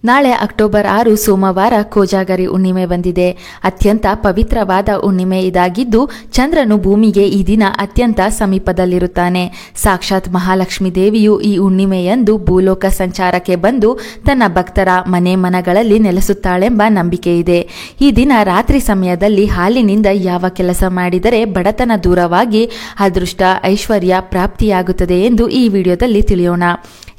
ನಾಳೆ ಅಕ್ಟೋಬರ್ 6 ಸೋಮವಾರ ಕೋಜಾಗರಿ ಹುಣ್ಣಿಮೆ ಬಂದಿದೆ. ಅತ್ಯಂತ ಪವಿತ್ರವಾದ ಹುಣ್ಣಿಮೆ ಇದಾಗಿದ್ದು ಚಂದ್ರನು ಭೂಮಿಗೆ ಈ ದಿನ ಅತ್ಯಂತ ಸಮೀಪದಲ್ಲಿರುತ್ತಾನೆ. ಸಾಕ್ಷಾತ್ ಮಹಾಲಕ್ಷ್ಮೀ ದೇವಿಯು ಈ ಹುಣ್ಣಿಮೆಯಂದು ಭೂಲೋಕ ಸಂಚಾರಕ್ಕೆ ಬಂದು ತನ್ನ ಭಕ್ತರ ಮನೆ ಮನಗಳಲ್ಲಿ ನೆಲೆಸುತ್ತಾಳೆಂಬ ನಂಬಿಕೆ ಇದೆ. ಈ ದಿನ ರಾತ್ರಿ ಸಮಯದಲ್ಲಿ ಹಾಲಿನಿಂದ ಯಾವ ಕೆಲಸ ಮಾಡಿದರೆ ಬಡತನ ದೂರವಾಗಿ ಅದೃಷ್ಟ ಐಶ್ವರ್ಯ ಪ್ರಾಪ್ತಿಯಾಗುತ್ತದೆ ಎಂದು ಈ ವಿಡಿಯೋದಲ್ಲಿ ತಿಳಿಯೋಣ.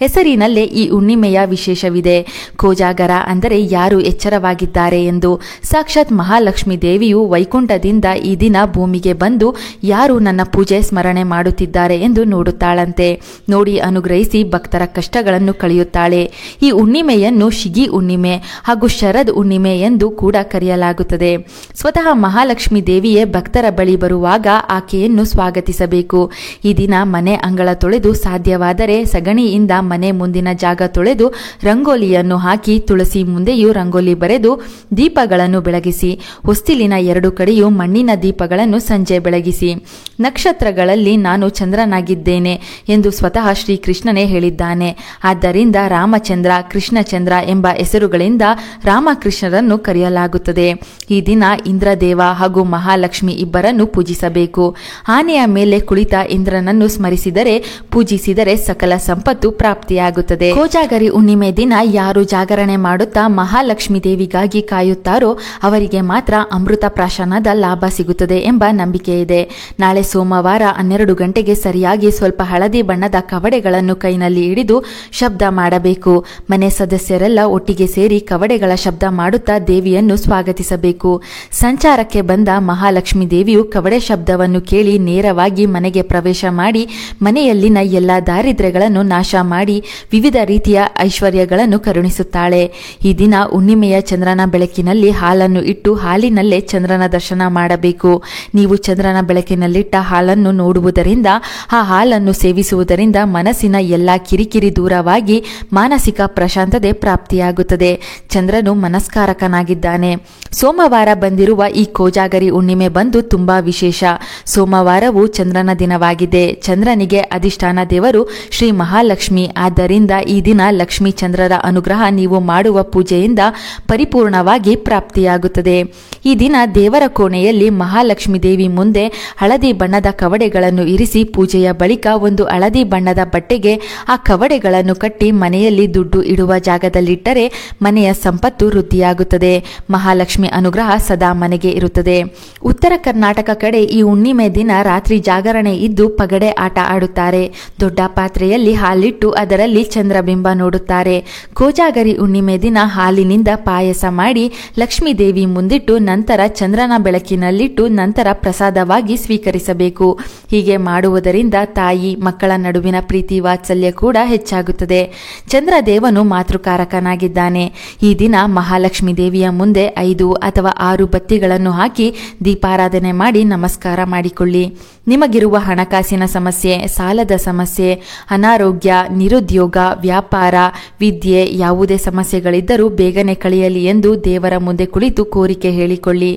ಹೆಸರಿನಲ್ಲೇ ಈ ಹುಣ್ಣಿಮೆಯ ವಿಶೇಷವಿದೆ. ಕೋಜಾಗರ ಅಂದರೆ ಯಾರು ಎಚ್ಚರವಾಗಿದ್ದಾರೆ ಎಂದು. ಸಾಕ್ಷಾತ್ ಮಹಾಲಕ್ಷ್ಮೀ ದೇವಿಯು ವೈಕುಂಠದಿಂದ ಈ ದಿನ ಭೂಮಿಗೆ ಬಂದು ಯಾರು ನನ್ನ ಪೂಜೆ ಸ್ಮರಣೆ ಮಾಡುತ್ತಿದ್ದಾರೆ ಎಂದು ನೋಡುತ್ತಾಳಂತೆ. ನೋಡಿ ಅನುಗ್ರಹಿಸಿ ಭಕ್ತರ ಕಷ್ಟಗಳನ್ನು ಕಳೆಯುತ್ತಾಳೆ. ಈ ಹುಣ್ಣಿಮೆಯನ್ನು ಶಿಗಿ ಹುಣ್ಣಿಮೆ ಹಾಗೂ ಶರದ್ ಹುಣ್ಣಿಮೆ ಎಂದು ಕೂಡ ಕರೆಯಲಾಗುತ್ತದೆ. ಸ್ವತಃ ಮಹಾಲಕ್ಷ್ಮೀ ದೇವಿಯೇ ಭಕ್ತರ ಬಳಿ ಬರುವಾಗ ಆಕೆಯನ್ನು ಸ್ವಾಗತಿಸಬೇಕು. ಈ ದಿನ ಮನೆ ಅಂಗಳ ತೊಳೆದು ಸಾಧ್ಯವಾದರೆ ಸಗಣಿಯಿಂದ ಮನೆ ಮುಂದಿನ ಜಾಗ ತೊಳೆದು ರಂಗೋಲಿಯನ್ನು ಹಾಕಿ ತುಳಸಿ ಮುಂದೆಯೂ ರಂಗೋಲಿ ಬರೆದು ದೀಪಗಳನ್ನು ಬೆಳಗಿಸಿ ಹೊಸ್ತಿಲಿನ 2 ಕಡೆಯೂ ಮಣ್ಣಿನ ದೀಪಗಳನ್ನು ಸಂಜೆ ಬೆಳಗಿಸಿ. ನಕ್ಷತ್ರಗಳಲ್ಲಿ ನಾನು ಚಂದ್ರನಾಗಿದ್ದೇನೆ ಎಂದು ಸ್ವತಃ ಶ್ರೀಕೃಷ್ಣನೇ ಹೇಳಿದ್ದಾನೆ. ಆದ್ದರಿಂದ ರಾಮಚಂದ್ರ ಕೃಷ್ಣಚಂದ್ರ ಎಂಬ ಹೆಸರುಗಳಿಂದ ರಾಮಕೃಷ್ಣರನ್ನು ಕರೆಯಲಾಗುತ್ತದೆ. ಈ ದಿನ ಇಂದ್ರದೇವ ಹಾಗೂ ಮಹಾಲಕ್ಷ್ಮಿ ಇಬ್ಬರನ್ನು ಪೂಜಿಸಬೇಕು. ಆನೆಯ ಮೇಲೆ ಕುಳಿತ ಇಂದ್ರನನ್ನು ಸ್ಮರಿಸಿದರೆ ಪೂಜಿಸಿದರೆ ಸಕಲ ಸಂಪತ್ತು ಪ್ರಾಪ್ತಿಯಾಗುತ್ತದೆ. ಕೋಜಾಗರಿ ಹುಣ್ಣಿಮೆ ದಿನ ಯಾರು ಜಾಗರಣೆ ಮಾಡುತ್ತಾ ಮಹಾಲಕ್ಷ್ಮೀ ದೇವಿಗಾಗಿ ಕಾಯುತ್ತಾರೋ ಅವರಿಗೆ ಮಾತ್ರ ಅಮೃತ ಪ್ರಾಶನದ ಲಾಭ ಸಿಗುತ್ತದೆ ಎಂಬ ನಂಬಿಕೆ ಇದೆ. ನಾಳೆ ಸೋಮವಾರ 12 ಗಂಟೆಗೆ ಸರಿಯಾಗಿ ಸ್ವಲ್ಪ ಹಳದಿ ಬಣ್ಣದ ಕವಡೆಗಳನ್ನು ಕೈನಲ್ಲಿ ಹಿಡಿದು ಶಬ್ದ ಮಾಡಬೇಕು. ಮನೆ ಸದಸ್ಯರೆಲ್ಲ ಒಟ್ಟಿಗೆ ಸೇರಿ ಕವಡೆಗಳ ಶಬ್ದ ಮಾಡುತ್ತಾ ದೇವಿಯನ್ನು ಸ್ವಾಗತಿಸಬೇಕು. ಸಂಚಾರಕ್ಕೆ ಬಂದ ಮಹಾಲಕ್ಷ್ಮೀ ದೇವಿಯು ಕವಡೆ ಶಬ್ದವನ್ನು ಕೇಳಿ ನೇರವಾಗಿ ಮನೆಗೆ ಪ್ರವೇಶ ಮಾಡಿ ಮನೆಯಲ್ಲಿನ ಎಲ್ಲ ದಾರಿದ್ರ್ಯಗಳನ್ನು ನಾಶ ಮಾಡಿ ವಿವಿಧ ರೀತಿಯ ಐಶ್ವರ್ಯಗಳನ್ನು ಕರುಣಿಸುತ್ತಾಳೆ. ಈ ದಿನ ಹುಣ್ಣಿಮೆಯ ಚಂದ್ರನ ಬೆಳಕಿನಲ್ಲಿ ಹಾಲನ್ನು ಇಟ್ಟು ಹಾಲಿನಲ್ಲೇ ಚಂದ್ರನ ದರ್ಶನ ಮಾಡಬೇಕು. ನೀವು ಚಂದ್ರನ ಬೆಳಕಿನಲ್ಲಿಟ್ಟ ಹಾಲನ್ನು ನೋಡುವುದರಿಂದ ಆ ಹಾಲನ್ನು ಸೇವಿಸುವುದರಿಂದ ಮನಸ್ಸಿನ ಎಲ್ಲ ಕಿರಿಕಿರಿ ದೂರವಾಗಿ ಮಾನಸಿಕ ಪ್ರಶಾಂತತೆ ಪ್ರಾಪ್ತಿಯಾಗುತ್ತದೆ. ಚಂದ್ರನು ಮನಸ್ಕಾರಕನಾಗಿದ್ದಾನೆ. ಸೋಮವಾರ ಬಂದಿರುವ ಈ ಕೋಜಾಗರಿ ಹುಣ್ಣಿಮೆ ಬಂದು ತುಂಬಾ ವಿಶೇಷ. ಸೋಮವಾರವು ಚಂದ್ರನ ದಿನವಾಗಿದೆ. ಚಂದ್ರನಿಗೆ ಅಧಿಷ್ಠಾನ ದೇವರು ಶ್ರೀ ಮಹಾಲಕ್ಷ್ಮಿ. ಆದ್ದರಿಂದ ಈ ದಿನ ಲಕ್ಷ್ಮೀ ಚಂದ್ರರ ಅನುಗ್ರಹ ನೀವು ಮಾಡುವ ಪೂಜೆಯಿಂದ ಪರಿಪೂರ್ಣವಾಗಿ ಪ್ರಾಪ್ತಿಯಾಗುತ್ತದೆ. ಈ ದಿನ ದೇವರ ಕೋಣೆಯಲ್ಲಿ ಮಹಾಲಕ್ಷ್ಮೀ ದೇವಿ ಮುಂದೆ ಹಳದಿ ಬಣ್ಣದ ಕವಡೆಗಳನ್ನು ಇರಿಸಿ ಪೂಜೆಯ ಬಳಿಕ ಒಂದು ಹಳದಿ ಬಣ್ಣದ ಬಟ್ಟೆಗೆ ಆ ಕವಡೆಗಳನ್ನು ಕಟ್ಟಿ ಮನೆಯಲ್ಲಿ ದುಡ್ಡು ಇಡುವ ಜಾಗದಲ್ಲಿಟ್ಟರೆ ಮನೆಯ ಸಂಪತ್ತು ವೃದ್ಧಿಯಾಗುತ್ತದೆ. ಮಹಾಲಕ್ಷ್ಮಿ ಅನುಗ್ರಹ ಸದಾ ಮನೆಗೆ ಇರುತ್ತದೆ. ಉತ್ತರ ಕರ್ನಾಟಕ ಕಡೆ ಈ ಹುಣ್ಣಿಮೆ ದಿನ ರಾತ್ರಿ ಜಾಗರಣೆ ಇದ್ದು ಪಗಡೆ ಆಟ ಆಡುತ್ತಾರೆ. ದೊಡ್ಡ ಪಾತ್ರೆಯಲ್ಲಿ ಹಾಲಿಟ್ಟು ಅದರಲ್ಲಿ ಚಂದ್ರಬಿಂಬ ನೋಡುತ್ತಾರೆ. ಕೋಜಾಗರಿ ಹುಣ್ಣಿಮೆ ದಿನ ಹಾಲಿನಿಂದ ಪಾಯಸ ಮಾಡಿ ಲಕ್ಷ್ಮೀ ದೇವಿ ಮುಂದಿಟ್ಟು ನಂತರ ಚಂದ್ರನ ಬೆಳಕಿನಲ್ಲಿಟ್ಟು ನಂತರ ಪ್ರಸಾದವಾಗಿ ಸ್ವೀಕರಿಸಬೇಕು. ಹೀಗೆ ಮಾಡುವುದರಿಂದ ತಾಯಿ ಮಕ್ಕಳ ನಡುವಿನ ಪ್ರೀತಿ ವಾತ್ಸಲ್ಯ ಕೂಡ ಹೆಚ್ಚಾಗುತ್ತದೆ. ಚಂದ್ರದೇವನು ಮಾತೃಕಾರಕನಾಗಿದ್ದಾನೆ. ಈ ದಿನ ಮಹಾಲಕ್ಷ್ಮೀ ದೇವಿಯ ಮುಂದೆ 5 ಅಥವಾ 6 ಬತ್ತಿಗಳನ್ನು ಹಾಕಿ ದೀಪಾರಾಧನೆ ಮಾಡಿ ನಮಸ್ಕಾರ ಮಾಡಿಕೊಳ್ಳಿ. ನಿಮಗಿರುವ ಹಣಕಾಸಿನ ಸಮಸ್ಯೆ, ಸಾಲದ ಸಮಸ್ಯೆ, ಅನಾರೋಗ್ಯ, ನಿರುದ್ಯೋಗ, ವ್ಯಾಪಾರ, ವಿದ್ಯೆ ಯಾವುದೇ ಸಮಸ್ಯೆಗಳಿದ್ದರೂ ಬೇಗನೆ ಕಳೆಯಲಿ ಎಂದು ದೇವರ ಮುಂದೆ ಕುಳಿತು ಕೋರಿಕೆ ಹೇಳಿಕೊಳ್ಳಿ.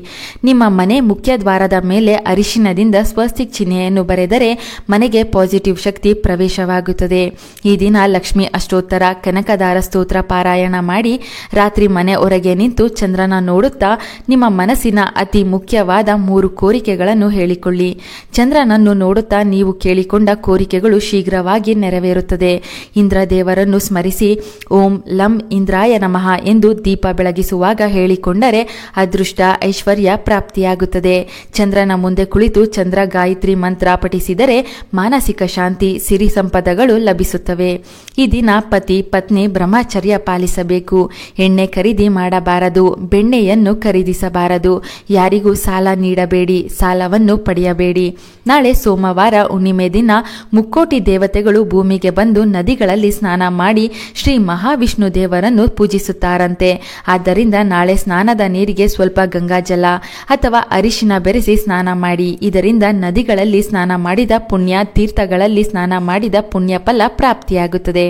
ನಿಮ್ಮ ಮನೆ ಮುಖ್ಯ ದ್ವಾರದ ಮೇಲೆ ಅರಿಶಿನದಿಂದ ಸ್ವಸ್ತಿಕ್ ಚಿಹ್ನೆಯನ್ನು ಬರೆದರೆ ಮನೆಗೆ ಪಾಸಿಟಿವ್ ಶಕ್ತಿ ಪ್ರವೇಶವಾಗುತ್ತದೆ. ಈ ದಿನ ಲಕ್ಷ್ಮಿ ಅಷ್ಟೋತ್ತರ ಕನಕದಾರ ಸ್ತೋತ್ರ ಪಾರಾಯಣ ಮಾಡಿ ರಾತ್ರಿ ಮನೆ ಹೊರಗೆ ನಿಂತು ಚಂದ್ರನ ನೋಡುತ್ತಾ ನಿಮ್ಮ ಮನಸ್ಸಿನ ಅತಿ ಮುಖ್ಯವಾದ 3 ಕೋರಿಕೆಗಳನ್ನು ಹೇಳಿಕೊಳ್ಳಿ. ಚಂದ್ರನನ್ನು ನೋಡುತ್ತಾ ನೀವು ಕೇಳಿಕೊಂಡ ಕೋರಿಕೆಗಳು ಶೀಘ್ರವಾಗಿ ನೆರವೇರುತ್ತದೆ. ಇಂದ್ರದೇವರನ್ನು ಸ್ಮರಿಸಿ ಓಂ ಲಂ ಇಂದ್ರಾಯ ನಮಃ ಎಂದು ದೀಪ ಬೆಳಗಿಸುವಾಗ ಹೇಳಿಕೊಂಡರೆ ಅದೃಷ್ಟ ಐಶ್ವರ್ಯ ಪ್ರಾಪ್ತಿಯಾಗುತ್ತದೆ. ಚಂದ್ರನ ಮುಂದೆ ಕುಳಿತು ಚಂದ್ರ ಗಾಯತ್ರಿ ಮಂತ್ರ ಪಠಿಸಿದರೆ ಮಾನಸಿಕ ಶಾಂತಿ ಸಿರಿ ಸಂಪದಗಳು ಲಭಿಸುತ್ತವೆ. ಈ ದಿನ ಪತಿ ಪತ್ನಿ ಬ್ರಹ್ಮಚರ್ಯ ಪಾಲಿಸಬೇಕು. ಎಣ್ಣೆ ಖರೀದಿ ಮಾಡಬಾರದು, ಬೆಣ್ಣೆಯನ್ನು ಖರೀದಿಸಬಾರದು. ಯಾರಿಗೂ ಸಾಲ ನೀಡಬೇಡಿ, ಸಾಲವನ್ನು ಪಡೆಯಬೇಡಿ. ನಾಳೆ ಸೋಮವಾರ ಹುಣ್ಣಿಮೆ ದಿನ ಮುಕ್ಕೋಟಿ ದೇವತೆಗಳು ಭೂಮಿಗೆ ಬಂದು ನದಿಗಳಲ್ಲಿ ಸ್ನಾನ ಮಾಡಿ ಶ್ರೀ ಮಹಾವಿಷ್ಣು ದೇವರನ್ನು ಪೂಜಿಸುತ್ತಾರಂತೆ. ಆದ್ದರಿಂದ ನಾಳೆ ಸ್ನಾನದ ನೀರಿಗೆ ಸ್ವಲ್ಪ ಗಂಗಾಜಲ ಅಥವಾ ಅರಿಶಿನ ಬೆರೆಸಿ ಸ್ನಾನ ಮಾಡಿ. ಇದರಿಂದ ನದಿಗಳಲ್ಲಿ ಸ್ನಾನ ಮಾಡಿದ ಪುಣ್ಯ, ತೀರ್ಥಗಳಲ್ಲಿ ಸ್ನಾನ ಮಾಡಿದ ಪುಣ್ಯ ಫಲ ಪ್ರಾಪ್ತಿಯಾಗುತ್ತದೆ.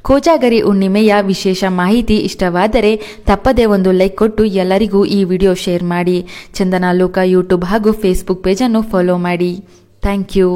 ಕೋಜಾಗರಿ ಹುಣ್ಣಿಮೆಯ ವಿಶೇಷ ಮಾಹಿತಿ ಇಷ್ಟವಾದರೆ ತಪ್ಪದೇ ಒಂದು ಲೈಕ್ ಕೊಟ್ಟು ಎಲ್ಲರಿಗೂ ಈ ವಿಡಿಯೋ ಶೇರ್ ಮಾಡಿ. ಚಂದನ ಲೋಕ ಯೂಟ್ಯೂಬ್ ಹಾಗೂ ಫೇಸ್ಬುಕ್ ಪೇಜನ್ನು ಫಾಲೋ ಮಾಡಿ. Thank you.